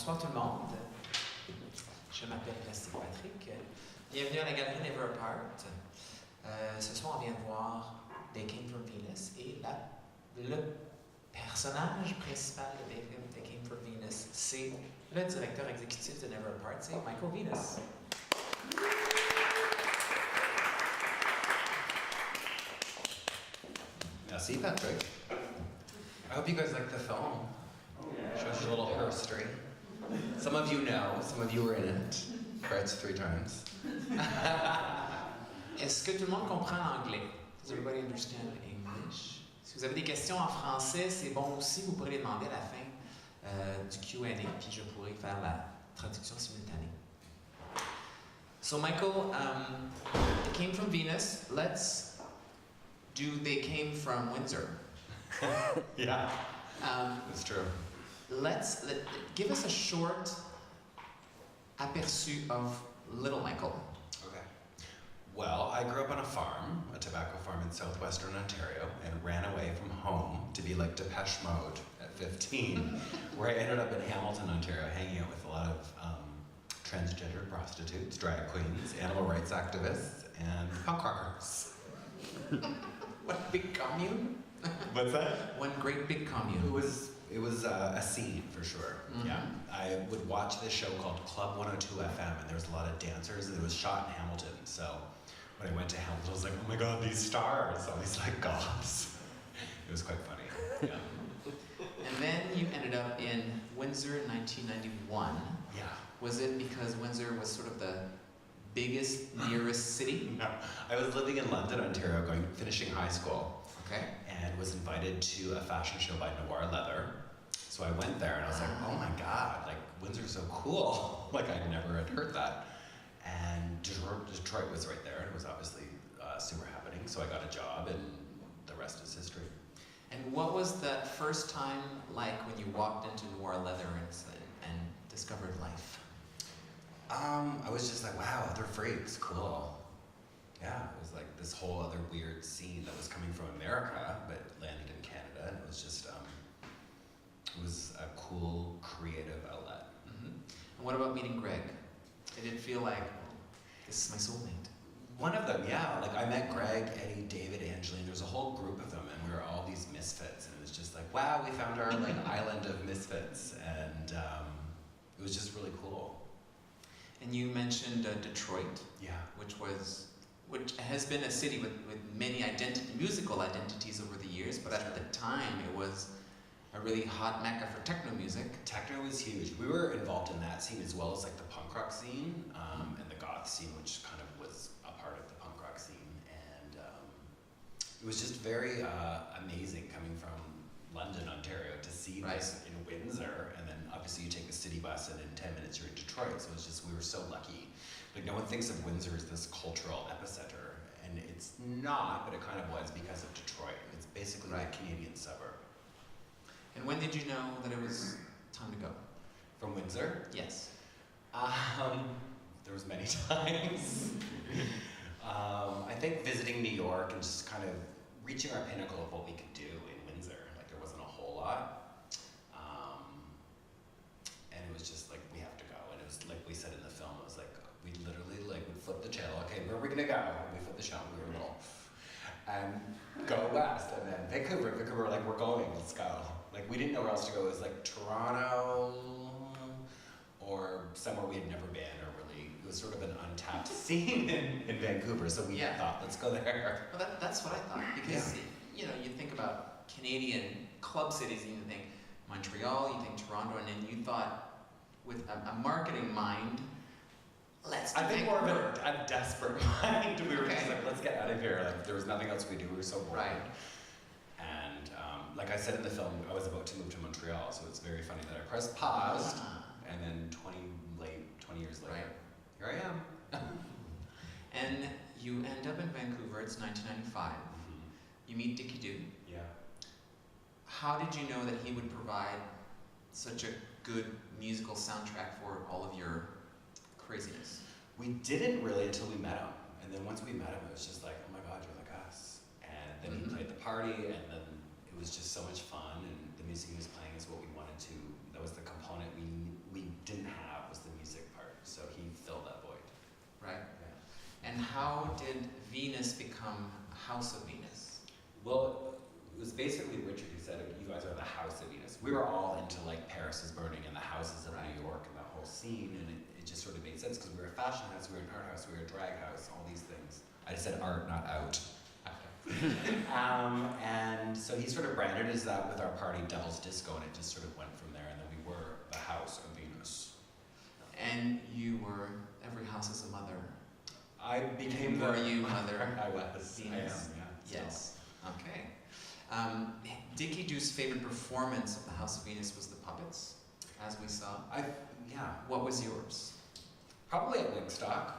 Bonsoir tout le monde. Je m'appelle Plastik Patrik. Bienvenue à la galerie Never Apart. Ce soir, on vient de voir They Came From Venus et le personnage principal de They Came From Venus, c'est le directeur exécutif de Never Apart, c'est Michael Venus. Merci, Patrick. I hope you guys like the film. Shows you a little history. Some of you know, some of you were in it. Fred's 3 times. Est-ce que tout le monde comprend l'anglais? Does everybody understand English? Si vous avez des questions en français, c'est bon aussi, vous pourrez les demander à la fin du Q&A, puis je pourrai faire la traduction simultanée. So Michael, they came from Venus. Let's do They Came From Windsor. Yeah, that's true. Give us a short aperçu of Little Michael. Okay. Well, I grew up on a farm, a tobacco farm in southwestern Ontario, and ran away from home to be like Depeche Mode at 15, where I ended up in Hamilton, Ontario, hanging out with a lot of transgender prostitutes, drag queens, animal rights activists, and punk rockers. What big commune? What's that? One great big commune. It was a scene for sure. Mm-hmm. Yeah, I would watch this show called Club 102 FM, and there was a lot of dancers, and it was shot in Hamilton. So when I went to Hamilton, I was like, oh my god, these stars, all these like goths. It was quite funny. Yeah. And then you ended up in Windsor in 1991. Yeah. Was it because Windsor was sort of the biggest, nearest city? No, I was living in London, Ontario, finishing high school. Okay. And was invited to a fashion show by Noir Leather. So I went there and I was like, oh my god, like Windsor's so cool. Like I never had heard that. And Detroit was right there, and it was obviously super happening. So I got a job, and the rest is history. And what was that first time like when you walked into Noir Leather and discovered life? I was just like, wow, they're freaks, cool. Yeah, it was like this whole other weird scene that was coming from America, but landed in Canada, and it was just, it was a cool, creative outlet. Mm-hmm. And what about meeting Greg? Did it feel like, this is my soulmate? One of them, yeah. Like I met Greg, Eddie, David, Angeline. There was a whole group of them, and we were all these misfits, and it was just like, wow, we found our like island of misfits, and it was just really cool. And you mentioned Detroit, Yeah. which has been a city with many musical identities over the years, but at the time it was a really hot mecca for techno music. Techno was huge. We were involved in that scene as well as like the punk rock scene and the goth scene, which kind of was a part of the punk rock scene. And it was just very amazing coming from London, Ontario, to see this in Windsor, and then obviously you take a city bus and in 10 minutes you're in Detroit, so it's just, we were so lucky. Like no one thinks of Windsor as this cultural epicenter, and it's not, but it kind of was because of Detroit. It's basically a Canadian suburb. And when did you know that it was time to go? From Windsor? Yes. There was many times. I think visiting New York and just kind of reaching our pinnacle of what we could do in Windsor. Like there wasn't a whole lot. And it was just like, we have to go. And it was like we said in the film, it was like, we literally like would flip the channel. Okay, where are we gonna go? And we flip the channel, we were little. And go west, and then Vancouver, like we're going, let's go. Like we didn't know where else to go. It was like Toronto, or somewhere we had never been, or really, it was sort of an untapped scene in Vancouver, so we thought, let's go there. Well, that's what I thought, because you know, you think about Canadian club cities, and you think Montreal, you think Toronto, and then you thought, with a marketing mind, let's do I think more of a desperate mind. We were just like, let's get out of here. Like there was nothing else we do. We were so bored. Right. And like I said in the film, I was about to move to Montreal, so it's very funny that I pressed pause, and then 20 years later, here I am. And you end up in Vancouver. It's 1995. You meet Deke. Yeah. How did you know that he would provide such a good musical soundtrack for all of your craziness? We didn't really until we met him. And then once we met him, it was just like, oh my god, you're like us. And then he played the party, and then it was just so much fun, and the music he was playing is what we wanted to, that was the component we how did Venus become House of Venus? Well, it was basically Richard who said, you guys are the House of Venus. We were all into like Paris is Burning and the houses of New York and that whole scene, and it just sort of made sense because we were a fashion house, we were an art house, we were a drag house, all these things. I just said art, not out. And so he sort of branded as that with our party Devil's Disco, and it just sort of went from there, and then we were the House of Venus. And you were, every house is a mother. I became Were you mother? I was. Venus? I am, yeah. Yes. Okay. Deke Du's favorite performance of the House of Venus was the puppets, as we saw. Yeah. What was yours? Probably at Wigstock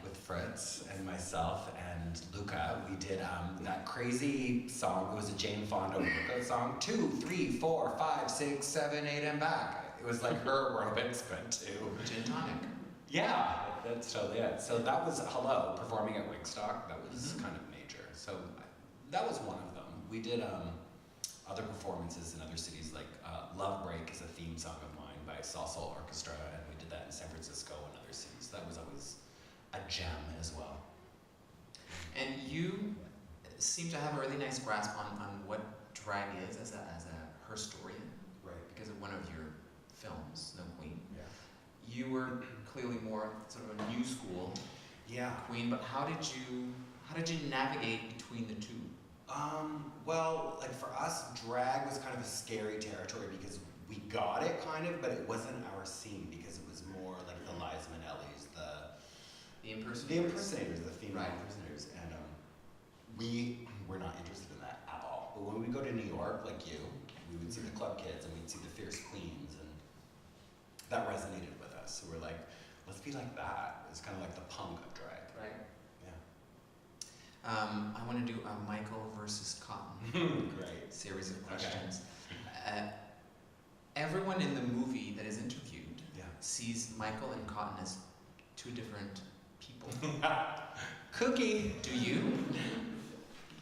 with Fritz and myself and Luca. We did that crazy song. It was a Jane Fonda workout song. 2, 3, 4, 5, 6, 7, 8, and back. It was like her aerobics, but to Gin tonic. Yeah, that's totally it. So that was Hello performing at Wigstock. That was kind of major. So that was one of them. We did other performances in other cities, like Love Break is a theme song of mine by Salsoul Orchestra, and we did that in San Francisco and other cities. That was always a gem as well. And you seem to have a really nice grasp on what drag is as a historian, Right. because of one of your films, No Queen. Yeah. You were clearly more sort of a new school queen, but how did you navigate between the two? Well, like for us, drag was kind of a scary territory because we got it kind of, but it wasn't our scene because it was more like the Liza Minnellis, the impersonators, the female impersonators, and we were not interested in that at all. But when we go to New York, like you, we would see the club kids and we'd see the fierce queens, and that resonated with us. So we're like, let's be like that. It's kind of like the punk of drag. Right. Yeah. I want to do a Michael versus Cotton Great. series of questions. Okay. Everyone in the movie that is interviewed sees Michael and Cotton as two different people. Cookie. Do you?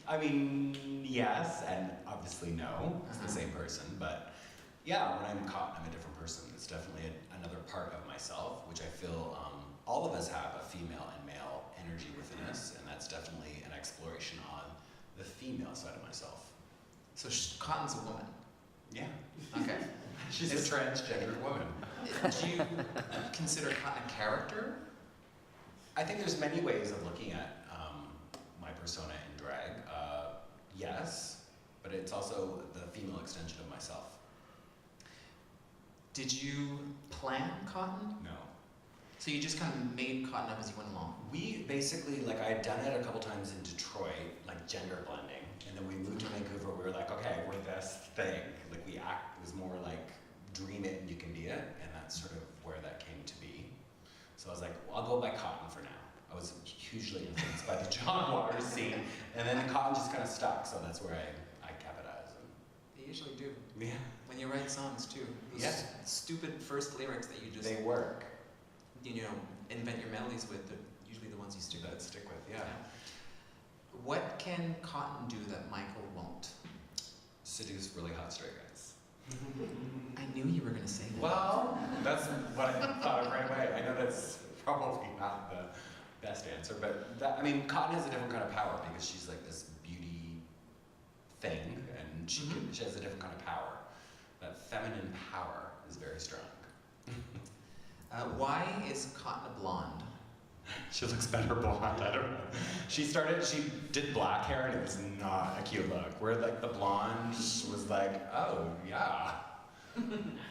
I mean, yes, and obviously no. It's the same person, but yeah, when I'm Cotton, I'm a different person. It's definitely another part of myself, which I feel all of us have a female and male energy within us, and that's definitely an exploration on the female side of myself. So Cotton's a woman. Yeah. Okay. She's a transgendered woman. Do you consider Cotton a character? I think there's many ways of looking at my persona in drag. Yes, but it's also the female extension of myself. Did you plan Cotton? No. So you just kind of made Cotton up as you went along? We basically, like I had done it a couple times in Detroit, like gender blending, and then we moved to Vancouver, we were like, okay, we're this thing. Like it was more like dream it and you can be it, and that's sort of where that came to be. So I was like, well, I'll go by Cotton for now. I was hugely influenced by the John Waters scene, and then the Cotton just kind of stuck, so that's where I kept it as. They usually do. Yeah. When you write songs too. Those stupid first lyrics that you just... They work. You know, invent your melodies with, they're usually the ones you stick with. Yeah. What can Cotton do that Michael won't? Seduce really hot straight guys. I knew you were going to say that. Well, that's what I thought of right away. I know that's probably not the best answer, but Cotton has a different kind of power because she's like this beauty thing, and she has a different kind of power. That feminine power is very strong. Why is Cotton a blonde? She looks better blonde, I don't know. She did black hair and it was not a cute look. Where like the blonde was like, oh yeah.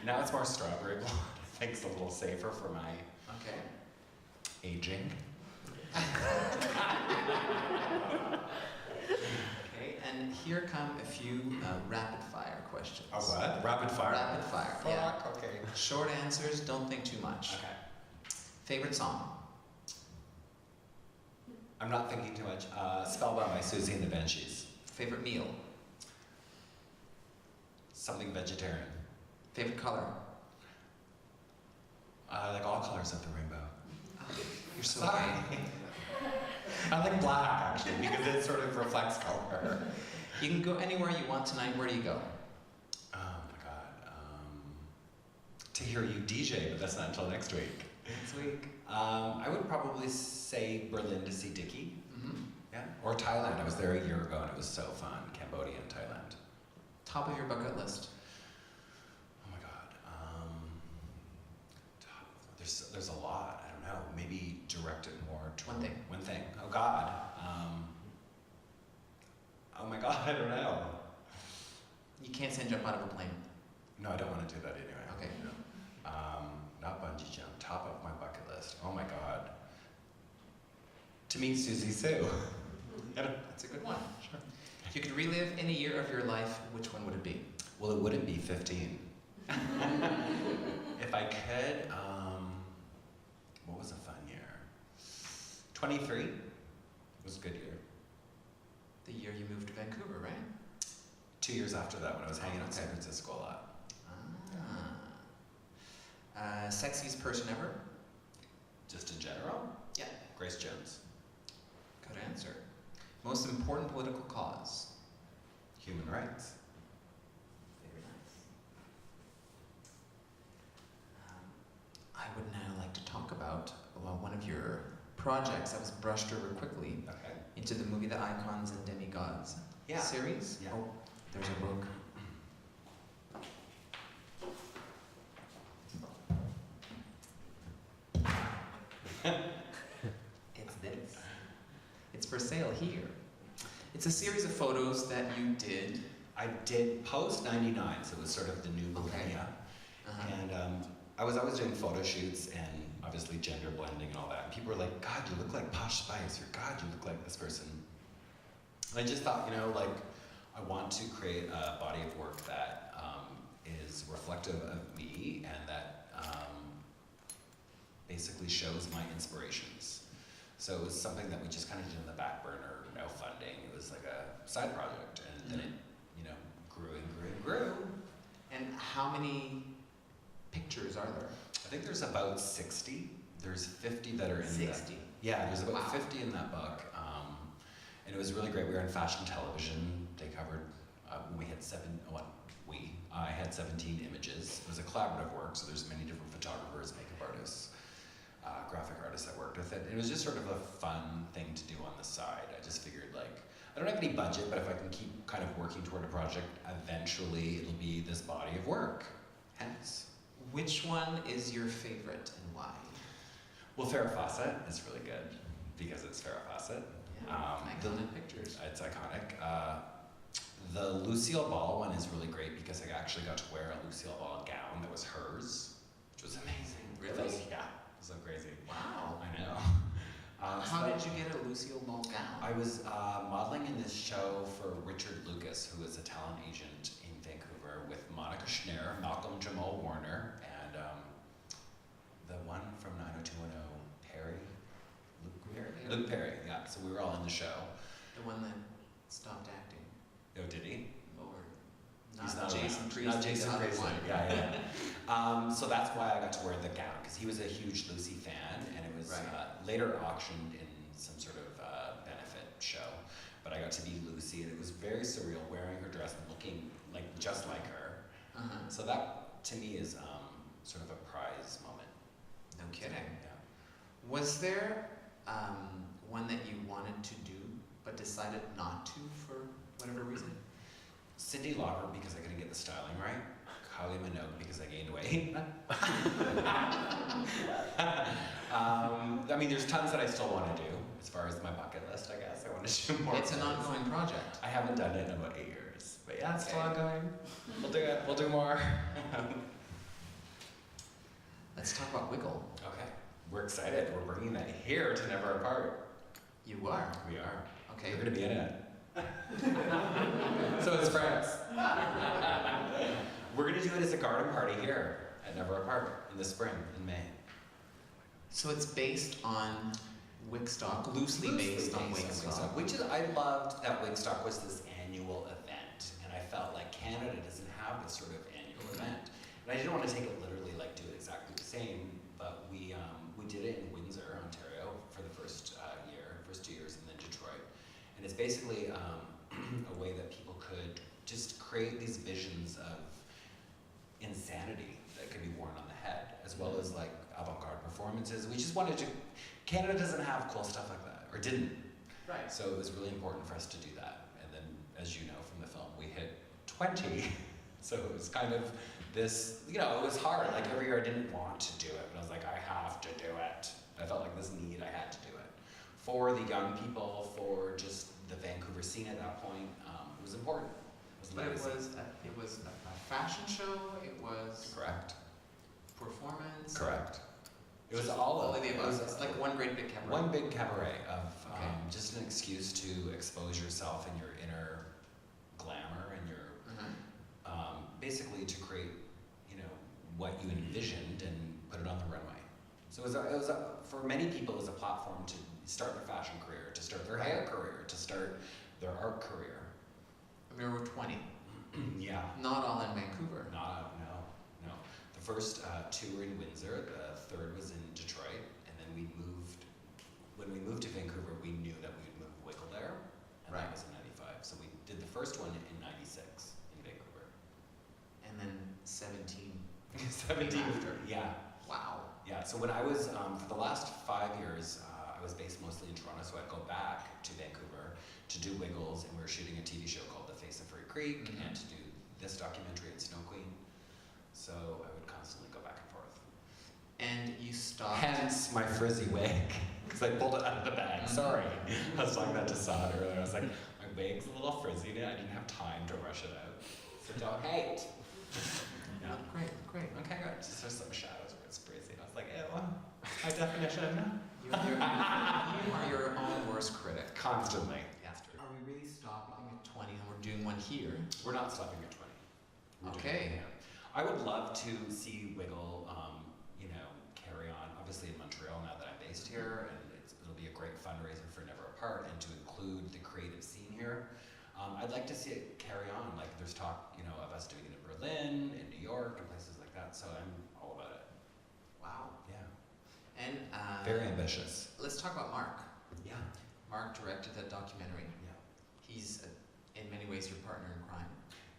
Now it's more strawberry blonde. I think it's a little safer for my aging. Okay, and here come a few rapid fire questions. A what? Rapid fire? Rapid fire, yeah. Okay. Short answers, don't think too much. Okay. Favorite song? I'm not thinking too much. Spellbound by Susie and the Banshees. Favorite meal? Something vegetarian. Favorite color? I like all colors of the rainbow. Oh, you're so Sorry. gay. I like black actually because it sort of reflects color. You can go anywhere you want tonight. Where do you go? Oh my god. To hear you DJ, but that's not until next week. Next week. I would probably say Berlin to see Deke. Mm-hmm. Yeah. Or Thailand. I was there a year ago and it was so fun. Cambodia and Thailand. Top of your bucket list. Oh my God. There's a lot. I don't know. Maybe direct it more to One thing. Oh God. Oh my God. I don't know. You can't say jump out of a plane. No, I don't want to do that anyway. Okay. Not bungee jump. Top of my bucket list. Oh my God. To meet Susie Sue. That's a good one. Sure. If you could relive any year of your life, which one would it be? Well, it wouldn't be 15. If I could, what was a fun year? 23 was a good year. The year you moved to Vancouver, right? 2 years after that, when I was hanging out in San Francisco a lot. Sexiest person ever? Just in general? Yeah. Grace Jones. Good answer. Most important political cause? Human rights. Very nice. I would now like to talk about one of your projects that was brushed over quickly into the movie The Icons and Demigods series. Yeah. Oh, there's a book. It's this. It's for sale here. It's a series of photos that you did. I did post 99, so it was sort of the new millennia. And I was always doing photo shoots and obviously gender blending and all that. And people were like, God, you look like Posh Spice, or God, you look like this person. And I just thought, you know, like, I want to create a body of work that is reflective of me and that basically shows my inspirations. So it was something that we just kind of did in the back burner, no funding. It was like a side project, and then it, you know, grew and grew and grew. And how many pictures are there? I think there's about 60. There's 50 that are in 60? Yeah, there's about 50 in that book. And it was really great. We were in fashion television. They covered, we had I had 17 images. It was a collaborative work, so there's many different photographers, makeup artists, graphic artists that worked with it. And it was just sort of a fun thing to do on the side. I just figured, like, I don't have any budget, but if I can keep kind of working toward a project, eventually it'll be this body of work. Hence. Which one is your favorite and why? Well, Farrah Fawcett is really good because it's Farrah Fawcett. Iconic pictures. It's iconic. The Lucille Ball one is really great because I actually got to wear a Lucille Ball gown that was hers, which was amazing. Really? Yeah, it was so crazy. Wow. I know. How did you get a Lucille Ball gown? I was modeling in this show for Richard Lucas, who is a talent agent in Vancouver, with Monica Schneer, Malcolm Jamal Warner, and the one from 90210, Perry? Luke Perry, yeah. So we were all in the show. The one that stopped acting. Oh, did he? Or He's not Jason Priestley. Not Jason the other Priestley. one. Yeah. So that's why I got to wear the gown, because he was a huge Lucy fan, and it was later auctioned in some sort of benefit show. But I got to be Lucy, and it was very surreal wearing her dress and looking like just like her. So that to me is sort of a prize moment. No kidding. Yeah. Was there one that you wanted to do but decided not to for whatever reason? Cyndi Lauper, because I couldn't get the styling right. Kylie Minogue, because I gained weight. I mean, there's tons that I still want to do as far as my bucket list, I guess. I want to do more. It's an ongoing project. I haven't done it in about 8 years. But yeah, it's still ongoing. We'll do it. We'll do more. Let's talk about Wiggle. Okay. We're excited. We're bringing that here to Never Apart. You are? We are. Okay. You're going to be in it. So it's friends. We're going to do it as a garden party here at Never Apart in the spring, in May. So it's based on Wigstock, loosely based on Wigstock. Which is, I loved that Wigstock was this annual event, and I felt like Canada doesn't have this sort of annual event. And I didn't want to take it literally, like do it exactly the same, but we did it in Windsor, Ontario for the first 2 years, and then Detroit. And it's basically a way that people could just create these visions of insanity that could be worn on the head, as well as like avant-garde performances. We just wanted to, Canada doesn't have cool stuff like that, or didn't. Right. So it was really important for us to do that. And then, as you know from the film, we hit 20. So it was kind of this, you know, it was hard. Like every year I didn't want to do it, but I was like, I have to do it. I felt like this need, I had to do it. For the young people, for just the Vancouver scene at that point, it was important. But it was a fashion show, it was Correct. performance. Correct. It was all of the above. It's like one great big cabaret. One big cabaret of just an excuse to expose yourself and your inner glamour and your basically to create, you know, what you envisioned and put it on the runway. So it was for many people, it was a platform to start their fashion career, to start their hair career, to start their art career. I mean, there were 20. Yeah. Not all in Vancouver. No. The first two were in Windsor, the third was in Detroit, and then when we moved to Vancouver, we knew that we would move Wiggle there, and that was in 95. So we did the first one in 96 in Vancouver. And then 17. 17 after. Yeah. Wow. Yeah, so when I was, for the last 5 years, I was based mostly in Toronto, so I'd go back to Vancouver to do Wiggles, and we were shooting a TV show called The Face of Furry Creek, and to do this documentary at Snow Queen. So I would constantly go back and forth. And you stopped. Hence my frizzy wig, because I pulled it out of the bag. Sorry. I was talking that to Saad earlier. I was like, my wig's a little frizzy now. I didn't have time to rush it out. So don't hate. Yeah. Great. Okay, good. Just there's some shadows where it's frizzy. I was like, ew, high definition. You are your own worst critic. Constantly. Yeah. Are we really stopping at 20 and we're doing one here? We're not stopping at 20. Okay. I would love to see Wiggle, you know, carry on. Obviously in Montreal now that I'm based here, and it'll be a great fundraiser for Never Apart, and to include the creative scene here. I'd like to see it carry on. Like there's talk, you know, of us doing it in Berlin, in New York, and places like that. So I'm all about it. Wow. Yeah. And very ambitious. Let's talk about Mark. Yeah. Mark directed that documentary. Yeah. He's in many ways your partner in crime.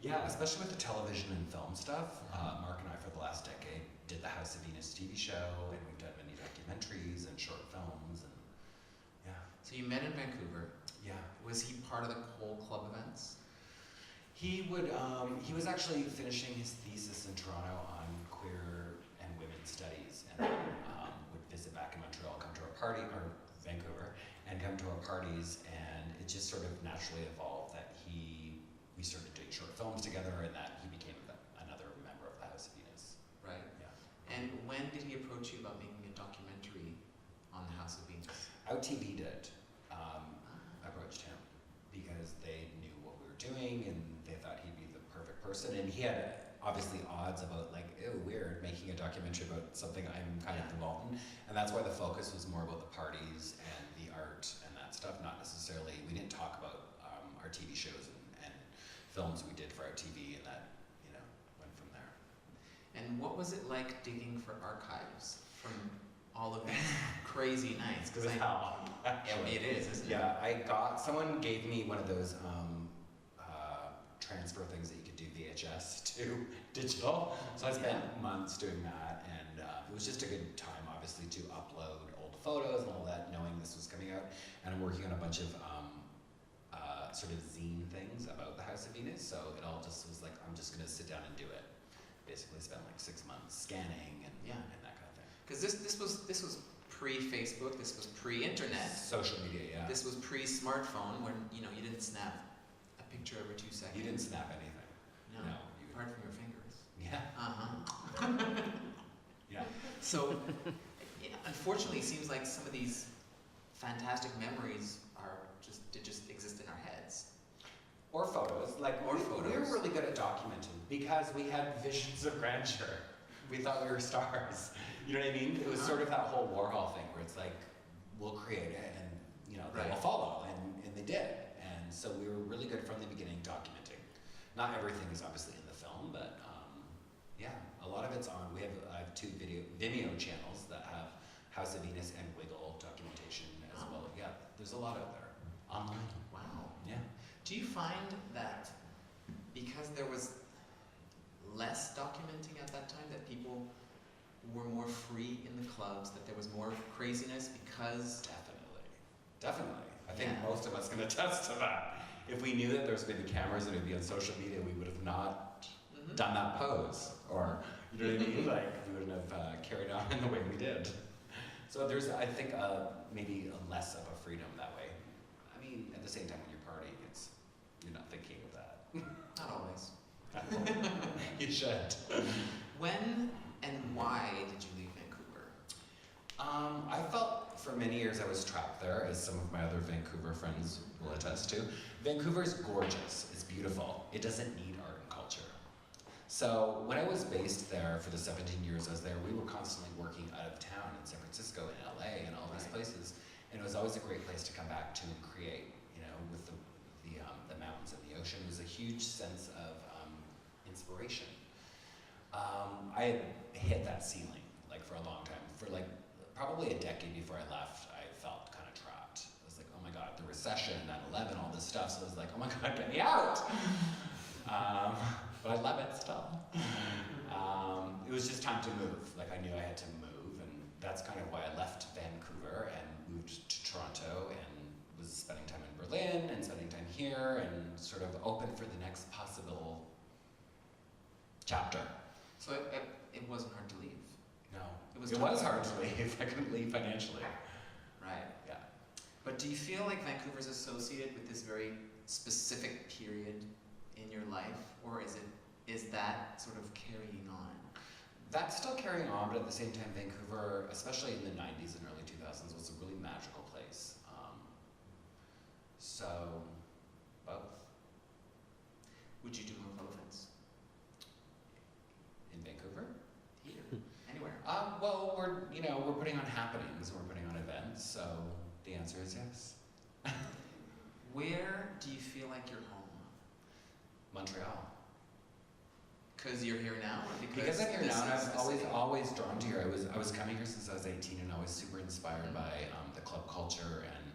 Yeah, especially with the television and film stuff. Mark and I, for the last decade, did the House of Venus TV show, and we've done many documentaries and short films, and yeah. So you met in Vancouver. Yeah. Was he part of the whole club events? He was actually finishing his thesis in Toronto on queer and women's studies, and would visit back in Montreal, come to our party, or Vancouver, and come to our parties, and it just sort of naturally evolved that we started doing short films together, and that he became another member of the House of Venus. Right. Yeah. And when did he approach you about making a documentary on the House of Venus? OutTV did. Approached him because they knew what we were doing, and they thought he'd be the perfect person. And he had obviously odds about like, ew, weird, making a documentary about something I'm kind of involved in. And that's why the focus was more about the parties and the art and that stuff, not necessarily, we didn't talk about our TV shows and films we did for our TV, and that, you know, went from there. And what was it like digging for archives from all of these crazy nights? Because it is, isn't it? Yeah, someone gave me one of those transfer things that you could do VHS to digital. So I spent months doing that, and it was just a good time, obviously, to upload old photos and all that, knowing this was coming out. And I'm working on a bunch of sort of zine things about the House of Venus, so it all just was like, I'm just gonna sit down and do it. Basically spent like 6 months scanning and that kind of thing. Because this was pre-Facebook, this was pre-internet. Social media, yeah. This was pre-smartphone, when you didn't snap a picture every 2 seconds. You didn't snap anything. No. Apart from your fingers. Yeah. Yeah. So, unfortunately, it seems like some of these fantastic memories just exist in our heads. Or photos. We were really good at documenting because we had visions of grandeur. We thought we were stars. You know what I mean? It was sort of that whole Warhol thing where it's like, we'll create it and they will follow, and they did. And so we were really good from the beginning documenting. Not everything is obviously in the film, but a lot of it's on. I have 2 Vimeo channels that have House of Venus and Wiggle documentation as well. Yeah, there's a lot out there online. Wow. Yeah. Do you find that because there was less documenting at that time, that people were more free in the clubs, that there was more craziness because... Definitely. I think Yeah. most of us can attest to that. If we knew that there was going to be cameras and it would be on social media, we would have not done that pose. Or, you know what I mean? Like, we wouldn't have carried on in the way we did. So there's, I think, maybe less of a freedom that way. I mean, at the same time, when you're partying, you're not thinking of that. Not always. You should. When and why did you leave Vancouver? I felt for many years I was trapped there, as some of my other Vancouver friends will attest to. Vancouver's gorgeous, it's beautiful. It doesn't need art and culture. So when I was based there for the 17 years I was there, we were constantly working out of town in San Francisco and LA and all these places. And it was always a great place to come back to and create, you know, with the mountains and the ocean. It was a huge sense of inspiration. I had hit that ceiling, like, for a long time. For like probably a decade before I left, I felt kind of trapped. I was like, oh my God, the recession, 9/11, all this stuff. So I was like, oh my God, get me out. But I love it still. It was just time to move. Like, I knew I had to move, and that's kind of why I left Vancouver and moved to Toronto and was spending time in Berlin and spending time here and sort of open for the next possible chapter. So it wasn't hard to leave. No, It was it tough. was hard to leave. I couldn't leave financially. Right. Yeah. But do you feel like Vancouver's associated with this very specific period in your life, or is that sort of carrying on? That's still carrying on, but at the same time, Vancouver, especially in the 90s and early 2000s, was a really magical place. So, both. Would you do more photo events? In Vancouver? Here? Anywhere? Well, we're putting on happenings, and we're putting on events, so the answer is yes. Where do you feel like you're home? Montreal. Because you're here now, or Because I'm here this now, and is I've the city? always drawn to here. I was coming here since I was 18, and always super inspired by the club culture and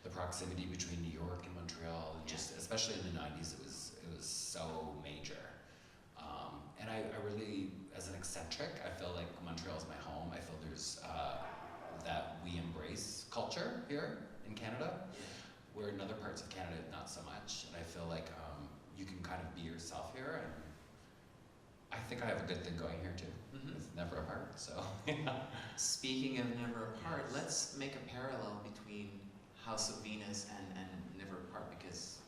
the proximity between New York and Montreal. Just especially in the 90s, it was so major. And I really, as an eccentric, I feel like Montreal is my home. I feel there's that we embrace culture here in Canada, where in other parts of Canada not so much. And I feel like you can kind of be yourself here, and I think I have a good thing going here too. It's never apart, so. Speaking of Never Apart, let's make a parallel between House of Venus and Never Apart, because,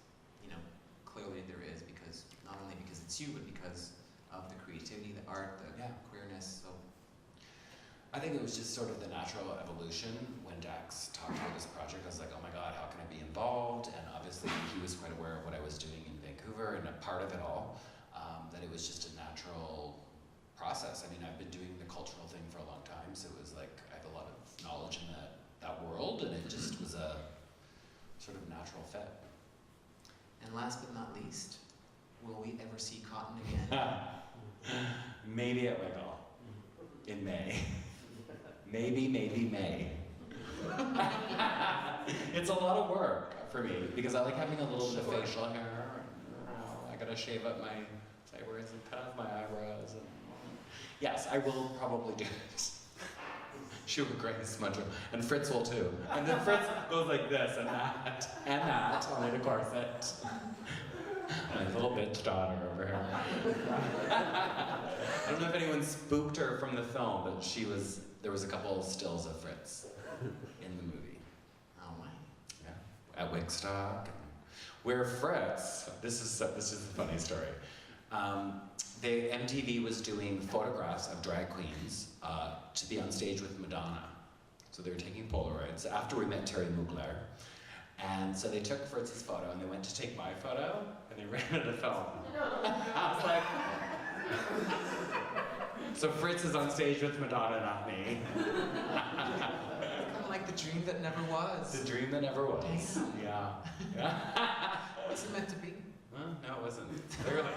you know, clearly there is, because not only because it's you, but because of the creativity, the art, the queerness. So I think it was just sort of the natural evolution. When Dax talked about this project, I was like, oh my God, how can I be involved? And obviously he was quite aware of what I was doing in Vancouver and a part of it all, that it was just a natural process. I mean, I've been doing the cultural thing for a long time, so it was like I have a lot of knowledge in that world, and it just was a sort of natural fit. And last but not least, will we ever see Cotton again? Maybe at Wiggle in May. Maybe May. It's a lot of work for me because I like having a little bit of facial hair. I gotta shave up my sideburns and cut off my eyebrows. And yes, I will probably do it. She will grace much, and Fritz will too. And then Fritz goes like this and that, only the corset. My little bitch daughter over here. I don't know if anyone spooked her from the film, but there was a couple of stills of Fritz in the movie. Oh my. Yeah, at Wigstock. Where Fritz, this is a funny story. MTV was doing photographs of drag queens to be on stage with Madonna. So they were taking Polaroids after we met Terry Mugler. And so they took Fritz's photo and they went to take my photo and they ran out of film. I was like, so Fritz is on stage with Madonna, not me. Kind of like the dream that never was. The dream that never was. Damn. Yeah. Was it meant to be? No, it wasn't. Clearly.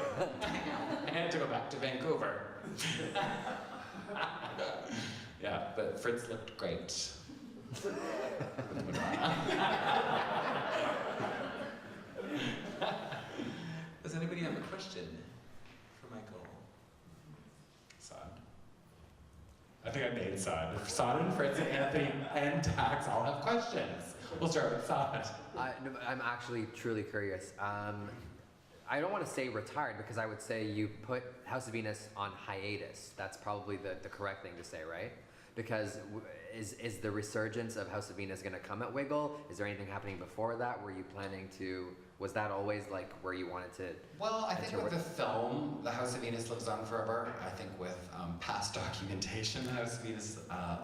I had to go back to Vancouver. Yeah, but Fritz looked great. Does anybody have a question for Michael? Sad. I think I made Sod. Sod and Fritz and Anthony and Dax all have questions. We'll start with Sod. I'm actually truly curious. I don't want to say retired because I would say you put House of Venus on hiatus. That's probably the correct thing to say, right? Because is the resurgence of House of Venus going to come at Wiggle? Is there anything happening before that? Were you planning to, was that always like where you wanted to? Well, I think with the film, The House of Venus lives on forever. I think with past documentation, The House of Venus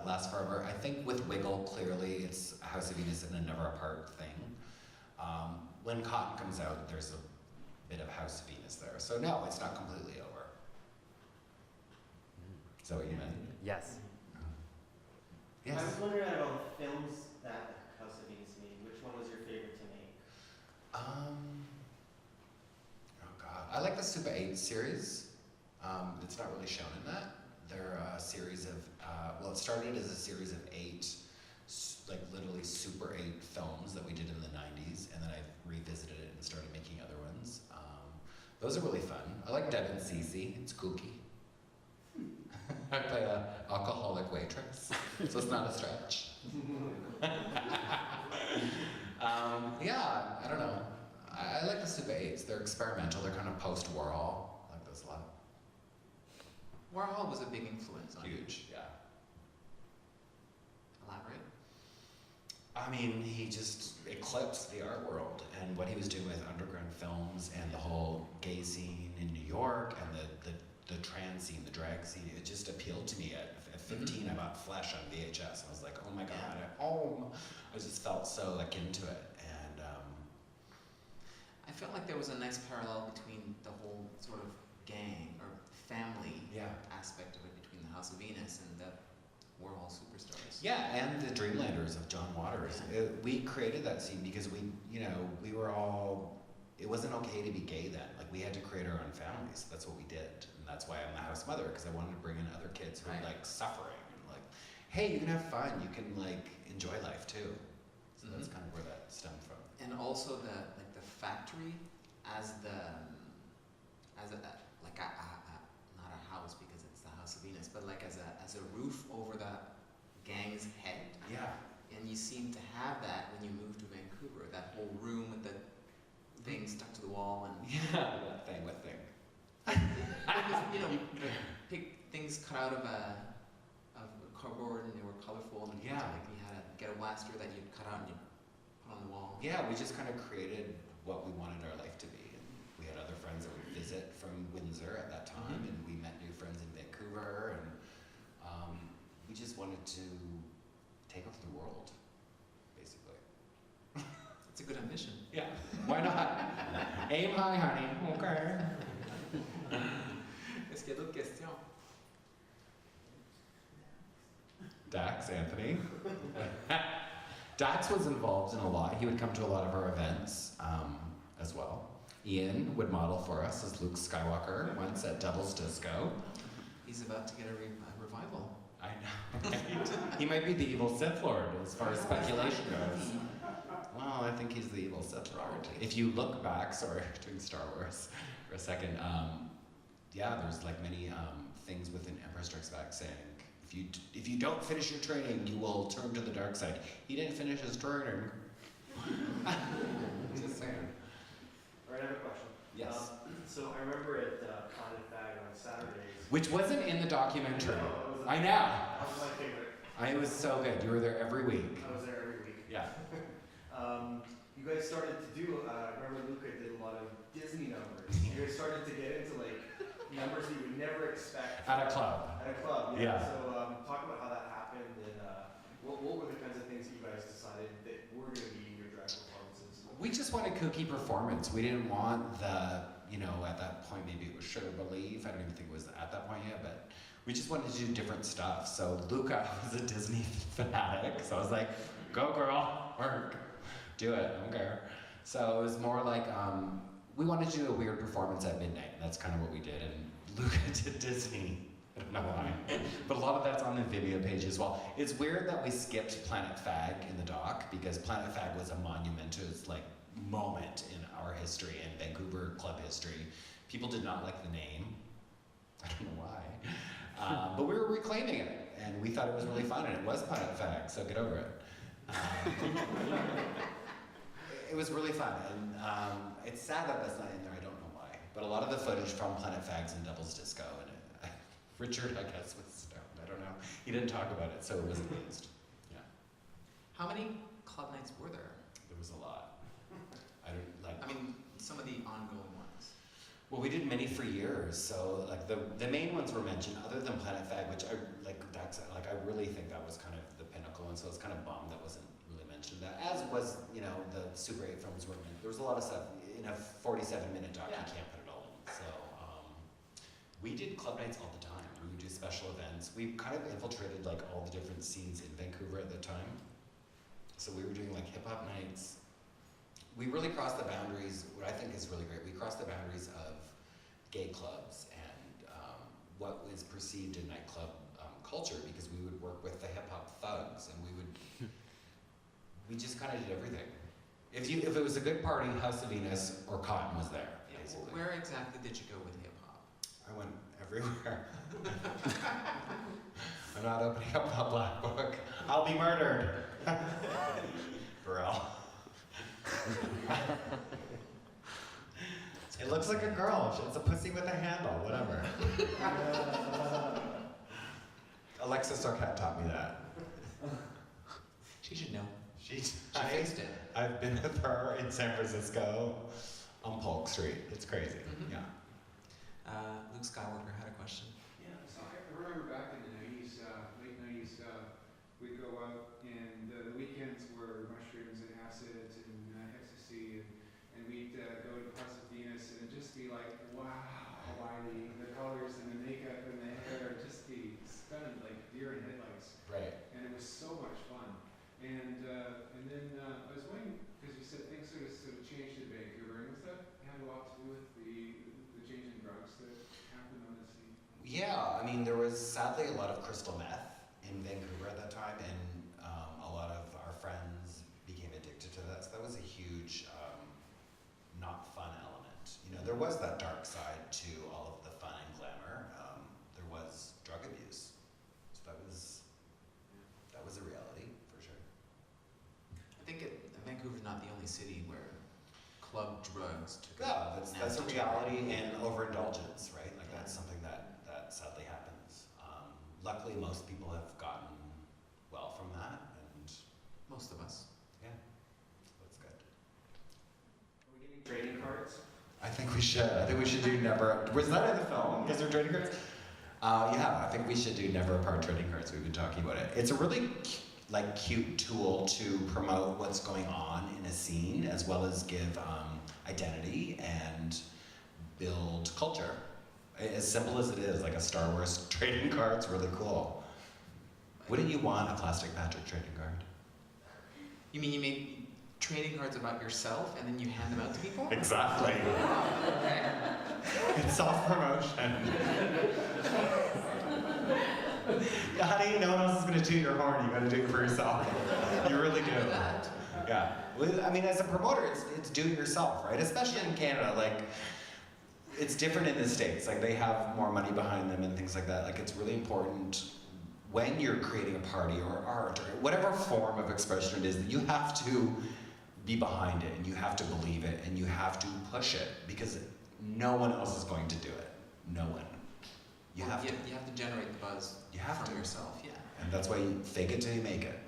lasts forever. I think with Wiggle, clearly it's House of Venus and a never apart thing. When Cotton comes out, there's a bit of House of Venus there. So no, it's not completely over. Is that what you meant? Yes. Yes. I was wondering about the films that House of Venus made. Which one was your favorite to make? Oh God, I like the Super 8 series. It's not really shown in that. They're a series of, well, it started as a series of 8, like literally Super 8 films that we did in the 90s, and then I revisited it and started making other ones. Those are really fun. I like Dev and Cece, it's kooky. I play an alcoholic waitress, so it's not a stretch. Yeah, I don't know. I like the Super 8s. They're experimental. They're kind of post-Warhol. I like those a lot. Warhol was a big influence on you. Huge, yeah. Elaborate. I mean, he just eclipsed the art world, and what he was doing with underground films and the whole gay scene in New York and the trans scene, the drag scene, it just appealed to me. At 15, I bought Flesh on VHS. I was like, oh my God, at home. I just felt so like into it. And I felt like there was a nice parallel between the whole sort of gang or family aspect of it between the House of Venus and the Warhol superstars. yeah, and the Dreamlanders of John Waters. We created that scene because we were all, it wasn't okay to be gay then. Like we had to create our own families. That's what we did. And that's why I'm the house mother, because I wanted to bring in other kids who are like suffering and like, hey, you can have fun. You can like enjoy life too. So that's kind of where that stemmed from. And also the factory as not a house because it's the House of Venus, but like as a roof over the gang's head. Yeah. And you seem to have that when you move to Vancouver. That whole room with the thing stuck to the wall and that thing with thing. Pick things cut out of a cardboard and they were colorful and Yeah. like you had to get a blaster that you'd cut out and you put on the wall. Yeah, we just kind of created what we wanted our life to be. And we had other friends that would visit from Windsor at that time, and we met new friends in Vancouver, and we just wanted to take over the world, basically. It's a good ambition. Yeah, why not? Aim high, honey. Okay. Est-ce qu'il y a d'autres questions? Dax, Anthony. Dax was involved in a lot. He would come to a lot of our events as well. Ian would model for us as Luke Skywalker once at Devil's Disco. He's about to get a revival. I know, right? He might be the evil Sith Lord as far as speculation goes. Well, I think he's the evil Sith Lord. If you look back, sorry, doing Star Wars for a second, there's like many things within Empire Strikes Back saying, if you don't finish your training, you will turn to the dark side. He didn't finish his training. Just saying. All right, I have a question. Yes. So I remember at Planet Fag on Saturdays. Which wasn't in the documentary. I know. That was my favorite. It was so good. You were there every week. I was there every week. Yeah. You guys started to do, I remember Luca did a lot of Disney numbers. You guys started to get into like numbers that you would never expect. At a club. At a club, yeah. Yeah. So talk about how that happened and what were the kinds of things that you guys decided that were going to be in your drag performances? We just wanted kooky performance. We didn't want at that point, maybe it was Sugar Believe. I don't even think it was at that point yet, but we just wanted to do different stuff. So Luca was a Disney fanatic, so I was like, go girl, work, do it, I don't care. So it was more like, we wanted to do a weird performance at midnight, and that's kind of what we did. And Luca did Disney. I don't know why. But a lot of that's on the video page as well. It's weird that we skipped Planet Fag in the doc, because Planet Fag was a monumentous moment in our history and Vancouver club history. People did not like the name. I don't know why. But we were reclaiming it, and we thought it was really fun, and it was Planet Fag, so get over it. It was really fun, and it's sad that that's not in there, I don't know why. But a lot of the footage from Planet Fags and Devil's Disco, and Richard, I guess, was stoned, I don't know. He didn't talk about it, so it wasn't used. Yeah. How many club nights were there? There was a lot. I mean, some of the ongoing ones. Well, we did many for years, so like the main ones were mentioned, other than Planet Fag, which I I really think that was kind of the pinnacle, and so it's kind of bummed that wasn't really mentioned. That as was, the Super 8 films were. There was a lot of stuff in a 47-minute doc. Yeah. You can't put it all in. So we did club nights all the time. We would do special events. We kind of infiltrated like all the different scenes in Vancouver at the time. So we were doing like hip hop nights. We really crossed the boundaries, what I think is really great, we crossed the boundaries of gay clubs and what was perceived in nightclub culture, because we would work with the hip hop thugs, and we just kind of did everything. If it was a good party, House of Venus or Cotton was there, Yeah, basically. where exactly did you go with hip hop? I went everywhere. I'm not opening up a black book. I'll be murdered. Burrell. It looks like a girl. It's a pussy with a handle, whatever. Alexis Arquette taught me that. She should know. She faced it. I've been with her in San Francisco on Polk Street. It's crazy. Mhm. Yeah. Luke Skywalker had a question. Yeah, so I remember back in the 90s, late 90s, we'd go out and the weekends were mushrooms and acid and ecstasy, and we'd go to House of Venus, and it'd just be like, wow, Wiley, the colors and the makeup and the hair, just be stunning like deer in headlights. Right. And it was so much fun. And then I was wondering, because you said things sort of changed in Vancouver, and was that had a lot to do with the change in drugs that happened on the scene? Yeah, I mean, there was sadly a lot of crystal meth in Vancouver at that time, and a lot of our friends became addicted to that. So that was a huge, not fun element. There was that dark side to all of the fun and glamour. There was drug abuse. So that was a reality for sure. I think Vancouver's not the only city where club drugs took Yeah, that's a nasty reality, turn. and overindulgence, right? Like Yeah. that's something that sadly happens. Luckily, most people have gotten well from that, and Most of us. yeah, that's good. Are we getting trading cards? I think we should. I think we should do never. Was that in the film? Is there trading cards? Yeah, I think we should do never apart trading cards. We've been talking about it. It's a really cute tool to promote what's going on in a scene, as well as give identity and build culture. As simple as it is, like a Star Wars trading card's really cool. Wouldn't you want a Plastik Patrik trading card? You mean you made trading cards about yourself and then you hand them out to people? Exactly. Okay. It's self-promotion. Honey, no one else is going to toot your horn. You got to do it for yourself. You really do. Look at that. Yeah. Well, I mean, as a promoter, it's do it yourself, right? Especially in Canada, like, it's different in the States. Like, they have more money behind them and things like that. Like, it's really important when you're creating a party or art or whatever form of expression it is, that you have to be behind it, and you have to believe it, and you have to push it, because no one else is going to do it. No one. You Well, have to. You have to generate the buzz You have from to. yourself, yeah. And that's why you fake it till you make it.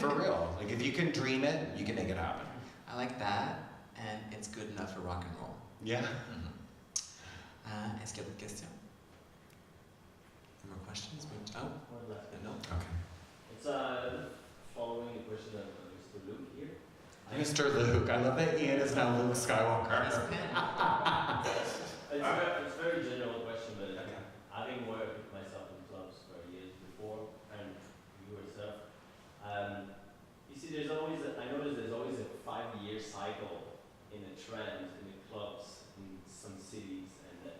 For real. Like, if you can dream it, you can make it happen. I like that, and it's good enough for rock and roll. Yeah. Est-ce qu'il y a d'autres questions? More questions? Oh, One last one. no. Okay. It's following the question of Mr. Luke here. Mr. Luke. I love that Ian is now Luke His Skywalker. pen. It's a very general question, but having worked myself in clubs for years before, and you yourself, you see, I notice there's always a 5-year cycle in a trend in the clubs in some cities, and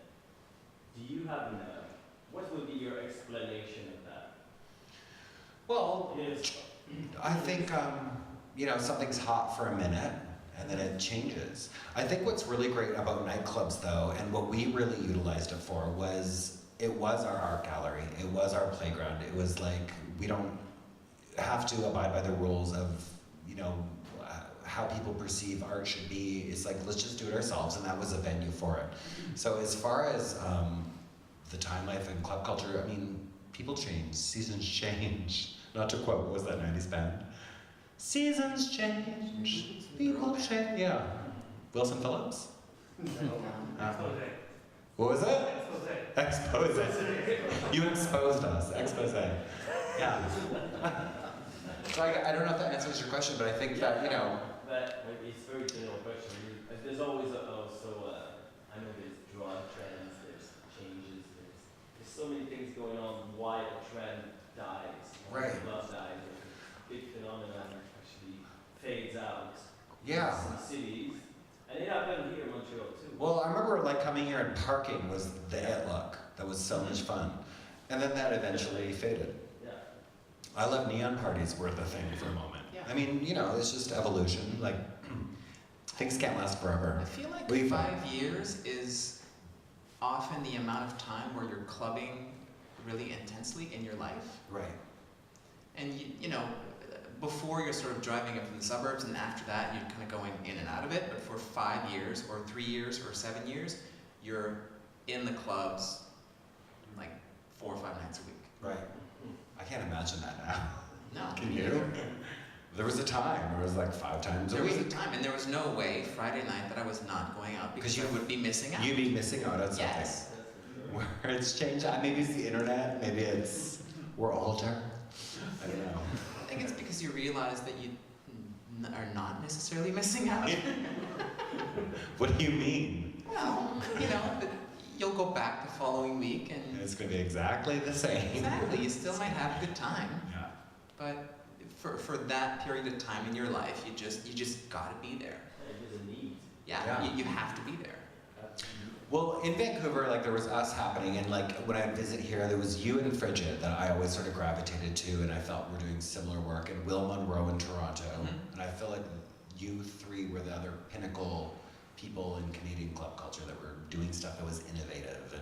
do you have what would be your explanation of that? Well, Yes. I think, something's hot for a minute, and then it changes. I think what's really great about nightclubs though, and what we really utilized it for was, it was our art gallery, it was our playground. It was like, we don't have to abide by the rules of, you know, how people perceive art should be. It's like, let's just do it ourselves, and that was a venue for it. So as far as the time life and club culture, I mean, people change, seasons change. Not to quote, what was that 90s band? Seasons change, people change. Yeah. Wilson Phillips? What was it? Expose. You exposed us. Expose. Yeah. So I don't know if that answers your question, but I think that, you know. That it's a very general question. There's always also, I know there's drug trends, there's changes, there's so many things going on why a trend dies, Right. love dies, or a big phenomenon actually fades out. Yeah. In some cities, and it happened here in Montreal too. Well, I remember like coming here and parking was the it look. That was so much fun. And then that eventually faded. Yeah. I love neon parties were the thing for a moment. Yeah. I mean, you know, it's just evolution. Like, things can't last forever. I feel like What do you 5 years is often the amount of time where you're clubbing really intensely in your life. Right. And you know, before you're sort of driving up from the suburbs, and after that you're kind of going in and out of it. But for 5 years, or 3 years, or 7 years, you're in the clubs like 4 or 5 nights a week. Right. I can't imagine that now. No. Can me you? neither. There was a time where it was like 5 times a There was week. a time, and there was no way Friday night that I was not going out because you I would be missing out. You'd be missing out on something. Yes. Where it's changed. Maybe it's the internet. Maybe it's we're older. I don't know. I think it's because you realize that you are not necessarily missing out. What do you mean? Well, you know, that you'll go back the following week and It's going to be exactly the same. exactly, you still might have a good time, Yeah. but for that period of time in your life, you just gotta be there. It is a need. Yeah, Yeah. You have to be there. Well, in Vancouver, like there was us happening, and like when I'd visit here, there was you and Frigid that I always sort of gravitated to, and I felt were doing similar work, and Will Monroe in Toronto, and I feel like you three were the other pinnacle people in Canadian club culture that were doing stuff that was innovative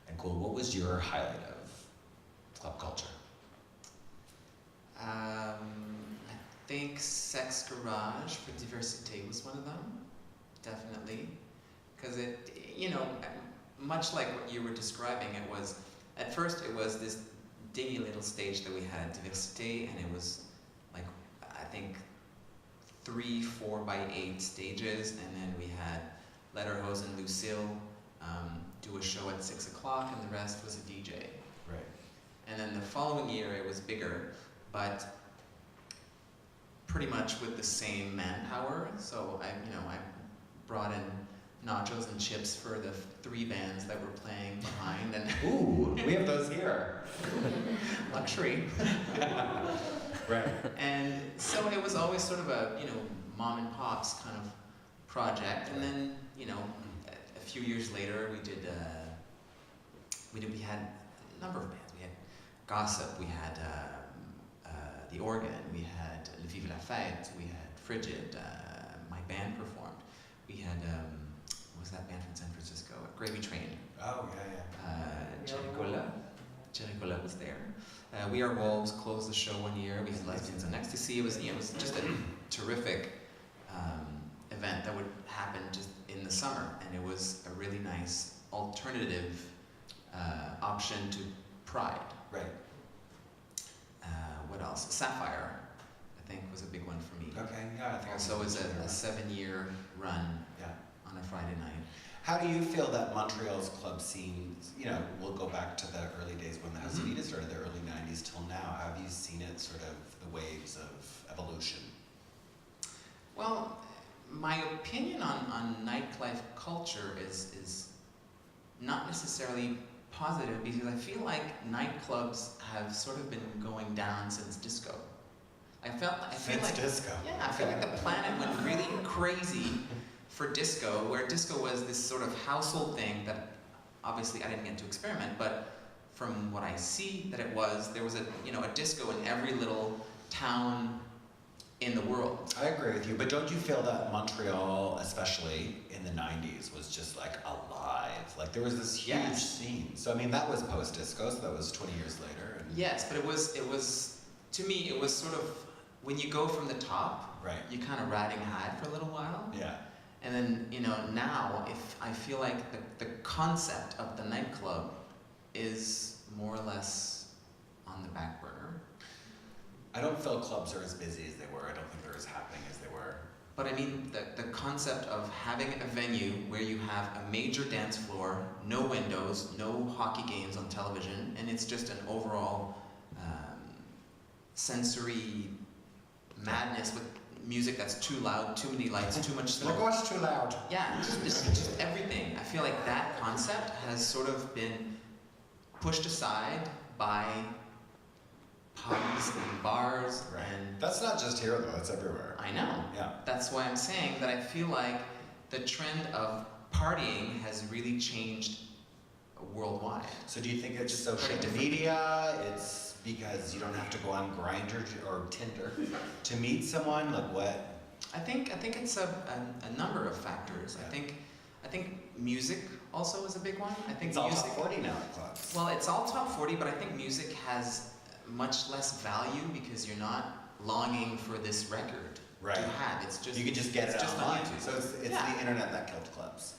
and cool. What was your highlight of club culture? I think Sex Garage for Diversité was one of them, definitely. Because it, you know, much like what you were describing, it was, at first it was this dingy little stage that we had at Diversité, and it was like, I think 3 4x8 stages, and then we had Letterhose and Lucille do a show at 6 o'clock, and the rest was a DJ. Right. And then the following year it was bigger, but pretty much with the same manpower. So I brought in nachos and chips for the 3 bands that were playing behind, and Ooh, we have those here. luxury. Right. And so it was always sort of a, you know, mom and pop's kind of project. And then, you know, a few years later we had a number of bands. We had Gossip, we had The Organ, we had Le Vive la Fête, we had Frigid, my band performed. We had, what was that band from San Francisco? Gravy Train. Oh, yeah. Jericola was there. We Are Wolves closed the show one year. We had Lesbians on Ecstasy. It was just a terrific event that would happen just in the summer, and it was a really nice alternative option to Pride. Right. What else? Sapphire, I think, was a big one for me. Okay, yeah, I think Also, was a 7-year run Yeah. on a Friday night. How do you feel that Montreal's club scene, you know, we'll go back to the early days when the House of Eden started, the early 90s till now. Have you seen it sort of, the waves of evolution? Well, my opinion on nightlife culture is not necessarily positive, because I feel like nightclubs have sort of been going down since disco. I feel like disco. Yeah, I feel like the planet went really crazy for disco, where disco was this sort of household thing that obviously I didn't get to experiment, but from what I see that it was, there was a disco in every little town in the world. I agree with you, but don't you feel that Montreal, especially in the 90s, was just like alive? Like there was this huge Yes. scene. So I mean, that was post-disco, so that was 20 years later. And Yes, but it was to me it was sort of when you go from the top, right. you kind of riding high for a little while. Yeah. And then, now if I feel like the concept of the nightclub is more or less on the back burner. I don't feel clubs are as busy as they were. I don't think they're as happening as they were. But I mean, the concept of having a venue where you have a major dance floor, no windows, no hockey games on television, and it's just an overall sensory madness with music that's too loud, too many lights, too much Oh my smoke. gosh, too loud. Yeah, just everything. I feel like that concept has sort of been pushed aside by pubs and bars Right. and That's not just here though, it's everywhere. I know. Yeah. That's why I'm saying that I feel like the trend of partying has really changed worldwide. So do you think it's social Pretty different. media? It's because you don't have to go on Grindr or Tinder to meet someone? Like what? I think it's a number of factors. Yeah. I think music also is a big one. I think It's all music. top 40 now at clubs. Well, it's all top 40, but I think music has much less value because you're not longing for this record Right. to have. It's just You can just get it's it just on online. YouTube. So it's Yeah. the internet that killed clubs.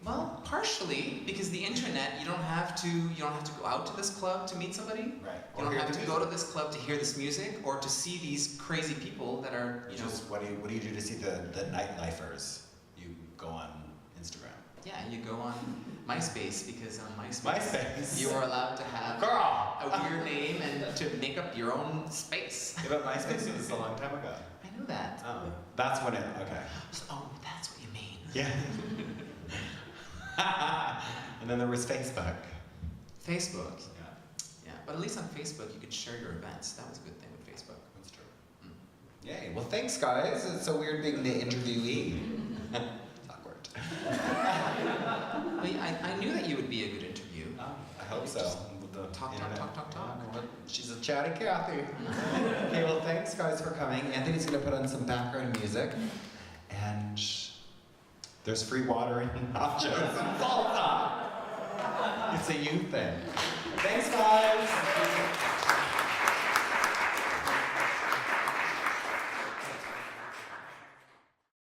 Well, partially because the internet, you don't have to go out to this club to meet somebody. Right. You don't have to go to this club to hear this music or to see these crazy people that are, Just what do you do to see the nightlifers? You go on Instagram. yeah, you go on MySpace because on MySpace, MySpace. you are allowed to have Girl. a weird name and to make up your own space. Yeah, but MySpace was a long time ago. I know that. Oh, that's when it. Okay. Oh, that's what you mean. Yeah. And then there was Facebook. Facebook. Yeah, Yeah, but at least on Facebook you could share your events. That was a good thing with Facebook. that's true. Yay. Well, thanks, guys. It's so weird being the interviewee. It's awkward. But I knew that you would be a good interview. I hope so. With the Talk. Yeah, she's a chatty Cathy. Okay, well, thanks, guys, for coming. Anthony's going to put on some background music. And there's free water and nachos and salsa. It's a youth thing. Thanks, guys.